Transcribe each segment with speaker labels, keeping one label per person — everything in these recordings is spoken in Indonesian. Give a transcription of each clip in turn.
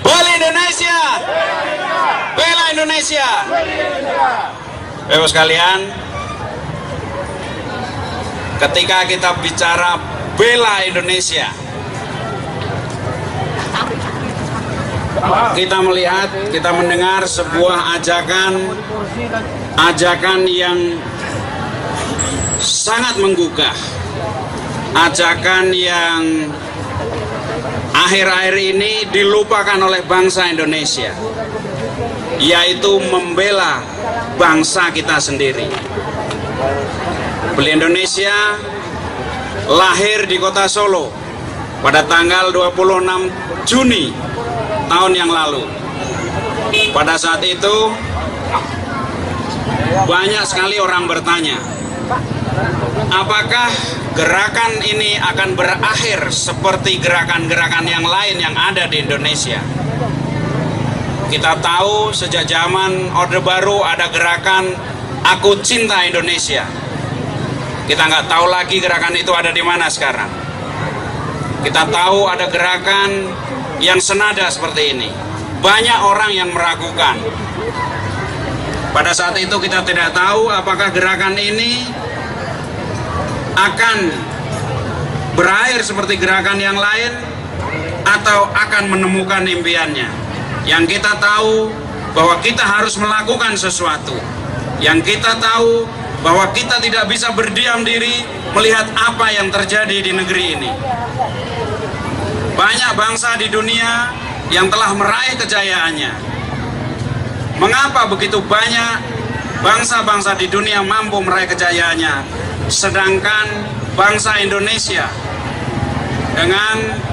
Speaker 1: Bela Indonesia. Bela Indonesia. Bapak sekalian, ketika kita bicara bela Indonesia, kita melihat, kita mendengar sebuah ajakan yang sangat menggugah, ajakan yang akhir-akhir ini dilupakan oleh bangsa Indonesia, yaitu membela bangsa kita sendiri. Bela Indonesia lahir di kota Solo pada tanggal 26 Juni tahun yang lalu. Pada saat itu banyak sekali orang bertanya, apakah gerakan ini akan berakhir seperti gerakan-gerakan yang lain yang ada di Indonesia? Kita tahu sejak zaman Orde Baru ada gerakan Aku Cinta Indonesia. Kita nggak tahu lagi gerakan itu ada di mana sekarang. Kita tahu ada gerakan yang senada seperti ini. Banyak orang yang meragukan. Pada saat itu kita tidak tahu apakah gerakan ini akan berakhir seperti gerakan yang lain atau akan menemukan impiannya. Yang kita tahu bahwa kita harus melakukan sesuatu. Yang kita tahu bahwa kita tidak bisa berdiam diri melihat apa yang terjadi di negeri ini. Banyak bangsa di dunia yang telah meraih kejayaannya. Mengapa begitu banyak bangsa-bangsa di dunia mampu meraih kejayaannya, sedangkan bangsa Indonesia dengan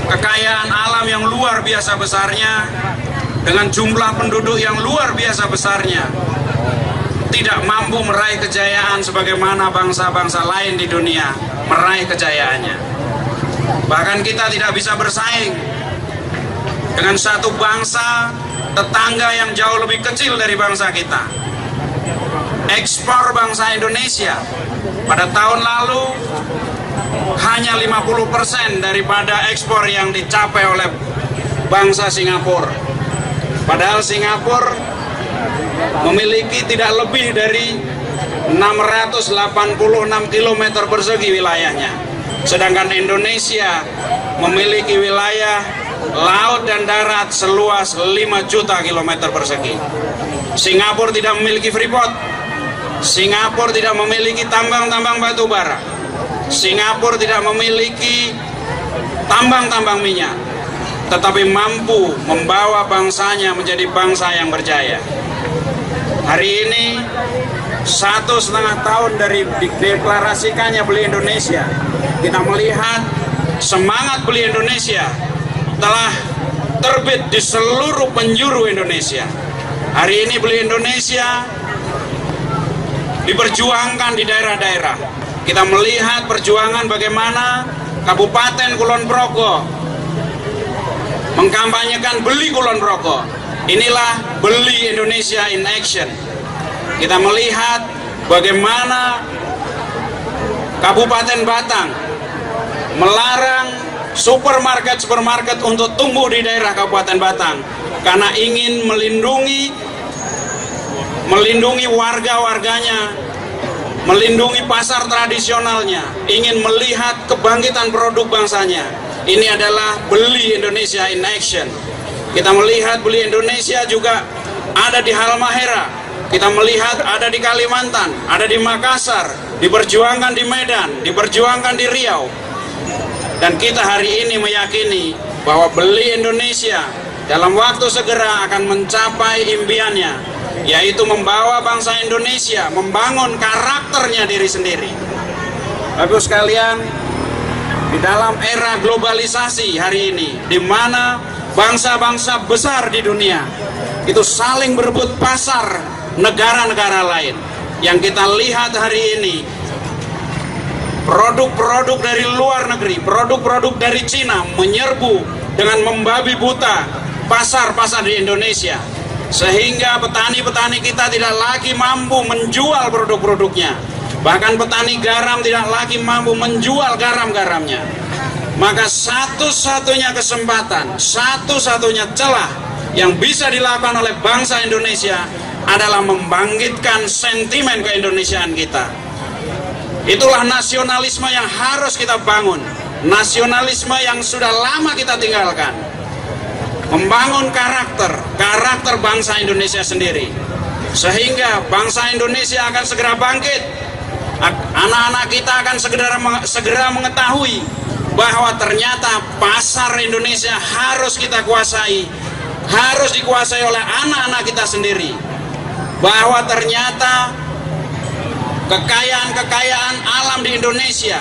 Speaker 1: kekayaan alam yang luar biasa besarnya, dengan jumlah penduduk yang luar biasa besarnya, tidak mampu meraih kejayaan sebagaimana bangsa-bangsa lain di dunia meraih kejayaannya. Bahkan kita tidak bisa bersaing dengan satu bangsa tetangga yang jauh lebih kecil dari bangsa kita. Ekspor bangsa Indonesia pada tahun lalu hanya 50% daripada ekspor yang dicapai oleh bangsa Singapura. Padahal Singapura memiliki tidak lebih dari 686 km persegi wilayahnya. Sedangkan Indonesia memiliki wilayah laut dan darat seluas 5 juta kilometer persegi. Singapura tidak memiliki freeport. Singapura tidak memiliki tambang-tambang batu bara. Singapura tidak memiliki tambang-tambang minyak, tetapi mampu membawa bangsanya menjadi bangsa yang berjaya. Hari ini 1,5 tahun dari dideklarasikannya Beli Indonesia, kita melihat semangat Beli Indonesia telah terbit di seluruh penjuru Indonesia. Hari ini Beli Indonesia diperjuangkan di daerah-daerah. Kita melihat perjuangan bagaimana Kabupaten Kulon Progo mengkampanyekan Beli Kulon Progo. Inilah Beli Indonesia in action. Kita melihat bagaimana Kabupaten Batang melarang supermarket untuk tumbuh di daerah Kabupaten Batang karena ingin melindungi warga-warganya, melindungi pasar tradisionalnya, ingin melihat kebangkitan produk bangsanya. Ini adalah Beli Indonesia in action. Kita melihat Beli Indonesia juga ada di Halmahera. Kita melihat ada di Kalimantan, ada di Makassar, diperjuangkan di Medan, diperjuangkan di Riau. Dan kita hari ini meyakini bahwa Beli Indonesia dalam waktu segera akan mencapai impiannya, yaitu membawa bangsa Indonesia membangun karakternya diri sendiri. Bapak sekalian, di dalam era globalisasi hari ini, di mana bangsa-bangsa besar di dunia itu saling berebut pasar negara-negara lain, yang kita lihat hari ini produk-produk dari luar negeri, produk-produk dari Cina menyerbu dengan membabi buta pasar-pasar di Indonesia, sehingga petani-petani kita tidak lagi mampu menjual produk-produknya. Bahkan petani garam tidak lagi mampu menjual garam-garamnya. maka satu-satunya kesempatan, satu-satunya celah yang bisa dilakukan oleh bangsa Indonesia adalah membangkitkan sentimen keindonesiaan kita. Itulah nasionalisme yang harus kita bangun, nasionalisme yang sudah lama kita tinggalkan. Membangun karakter bangsa Indonesia sendiri, sehingga bangsa Indonesia akan segera bangkit. Anak-anak kita akan segera mengetahui bahwa ternyata pasar Indonesia harus kita kuasai, harus dikuasai oleh anak-anak kita sendiri. Bahwa ternyata kekayaan alam di Indonesia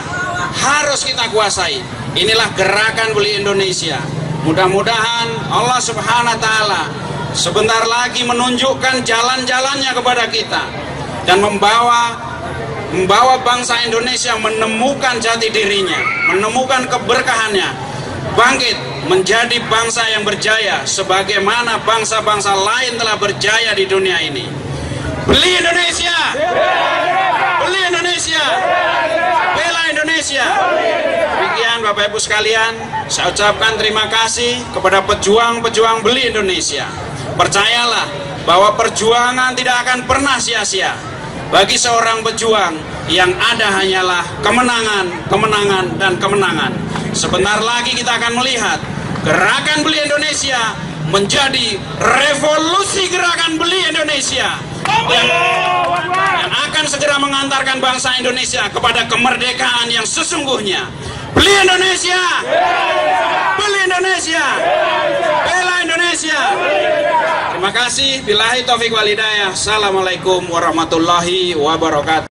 Speaker 1: harus kita kuasai. Inilah gerakan Beli Indonesia. Mudah-mudahan Allah Subhanahu wa Ta'ala sebentar lagi menunjukkan jalan-jalannya kepada kita dan membawa bangsa Indonesia menemukan jati dirinya, menemukan keberkahannya, bangkit menjadi bangsa yang berjaya sebagaimana bangsa-bangsa lain telah berjaya di dunia ini. Beli Indonesia, beli Indonesia, bela Indonesia. Demikian Bapak Ibu sekalian, saya ucapkan terima kasih kepada pejuang-pejuang Beli Indonesia. Percayalah bahwa perjuangan tidak akan pernah sia-sia. Bagi seorang pejuang yang ada hanyalah kemenangan, kemenangan, dan kemenangan. Sebentar lagi kita akan melihat gerakan Beli Indonesia menjadi revolusi gerakan Beli Indonesia yang akan segera mengantarkan bangsa Indonesia kepada kemerdekaan yang sesungguhnya. Beli Indonesia, beli Indonesia, bela Indonesia. Terima kasih. Billahi taufiq wal hidayah. Assalamualaikum warahmatullahi wabarakatuh.